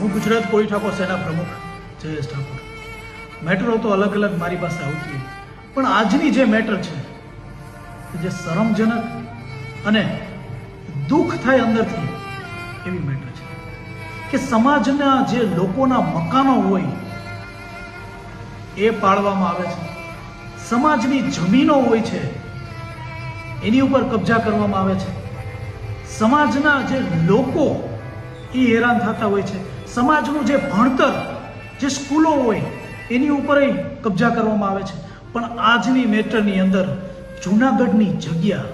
હું ગુજરાત કોળી ઠાકોર સેના પ્રમુખ જયેશ ઠાકોર. મેટરો તો અલગ અલગ મારી પાસે આવતી હોય, પણ આજની જે મેટર છે જે શરમજનક અને દુઃખ થાય અંદરથી એવી મેટર છે કે સમાજના જે લોકોના મકાનો હોય એ પાડવામાં આવે છે, સમાજની જમીનો હોય છે એની ઉપર કબજા કરવામાં આવે છે, સમાજના જે લોકો એ હેરાન થતા હોય છે, સમાજનું જે ભણતર જે સ્કૂલો હોય એની ઉપર કબજા કરવામાં આવે છે. પણ આજની મેટરની અંદર જૂનાગઢની જગ્યા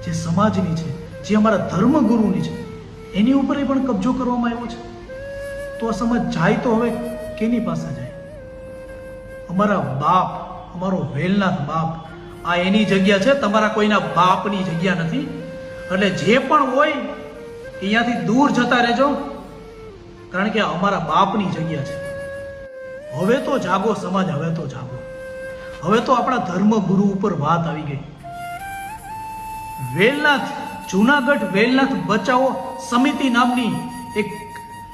જે સમાજની છે, જે અમારા ધર્મગુરુની છે, એની ઉપર પણ કબજો કરવામાં આવ્યો છે. તો આ સમાજ જાય તો હવે કેની પાસે જાય? અમારા બાપ, અમારો વેલનાથ બાપ, આ એની જગ્યા છે, તમારા કોઈના બાપની જગ્યા નથી. એટલે જે પણ હોય અહીંયાથી દૂર જતા રહેજો, કારણ કે અમારા બાપની જગ્યા છે. હવે તો જાગો સમાજ, હવે તો જાગો. હવે તો આપણા ધર્મગુરુ ઉપર વાત આવી ગઈ. વેલનાથ, જૂનાગઢ વેલનાથ બચાવો સમિતિ નામની એક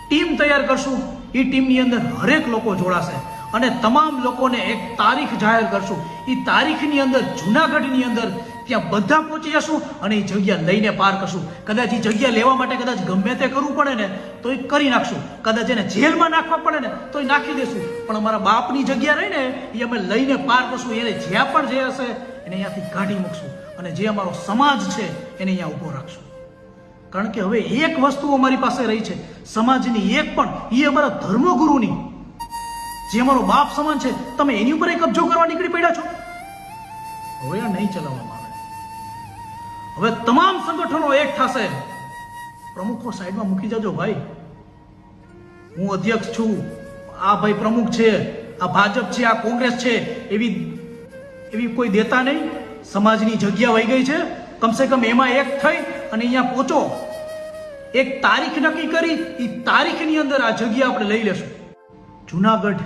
ટીમ તૈયાર કરશું. એ ટીમની અંદર હરેક લોકો જોડાશે અને તમામ લોકોને એક તારીખ જાહેર કરશું. એ તારીખની અંદર જૂનાગઢની અંદર ત્યાં બધા પહોંચી જશું અને એ જગ્યા લઈને પાર કરશું. કદાચ એ જગ્યા લેવા માટે કદાચ ગમે તે કરવું પડે ને તો એ કરી નાખશું, કદાચ એને જેલમાં નાખવા પડે ને તો એ નાખી દેશું. પણ અમારા બાપની જગ્યા રહી ને એ અમે લઈને પાર કરશું. એને જ્યાં પણ જે હશે એને અહીંયાથી કાઢી મૂકશું અને જે અમારો સમાજ છે એને અહીંયા ઊભો રાખશું. કારણ કે હવે એક વસ્તુ અમારી પાસે રહી છે સમાજની, એક પણ, એ અમારા ધર્મગુરુની, જે અમારો બાપ સમાન છે. તમે એની ઉપર કબજો કરવા નીકળી પડ્યા છો. હવે આ નહીં ચલાવવામાં આવે. હવે તમામ સંગઠનો એક થશે. પ્રમુખો સાઈડમાં મૂકી જજો ભાઈ. હું અધ્યક્ષ છું, આ ભાઈ પ્રમુખ છે, આ ભાજપ છે, આ કોંગ્રેસ છે, એવી કોઈ દેતા નહીં. સમાજની જગ્યા વહી ગઈ છે, કમસે કમ એમાં એક થઈ અને અહીંયા પહોંચો. એક તારીખ નક્કી કરી, એ તારીખની અંદર આ જગ્યા આપણે લઈ લેશું. જૂનાગઢ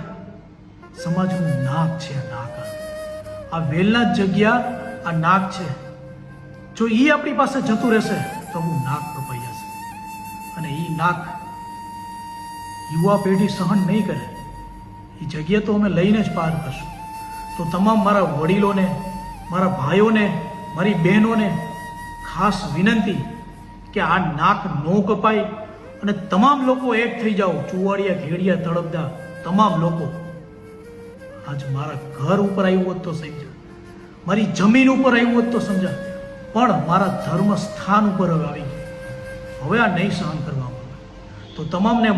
સમાજનું નાક છે, નાક. આ વેલનાથ જગ્યા આ નાક છે. જો એ આપણી પાસે જતું રહેશે તો હું નાક કપાઈ જશે અને એ નાક યુવા પેઢી સહન નહીં કરે. એ જગ્યા તો અમે લઈને જ પાર કરશું. તો તમામ મારા વડીલોને, મારા ભાઈઓને, મારી બહેનોને ખાસ વિનંતી કે આ નાક નો કપાય અને તમામ લોકો એક થઈ જાઓ. ચુવાડિયા, ઘેડિયા, તળપદા તમામ લોકો. આજ મારા ઘર ઉપર આવ્યું હોત તો સમજા, મારી જમીન ઉપર આવ્યું હોત તો સમજા, પણ મારા ધર્મ સ્થાન ઉપર હવે આવી ગયું. હવે આ નહીં સહન કરવામાં આવે. તો તમામને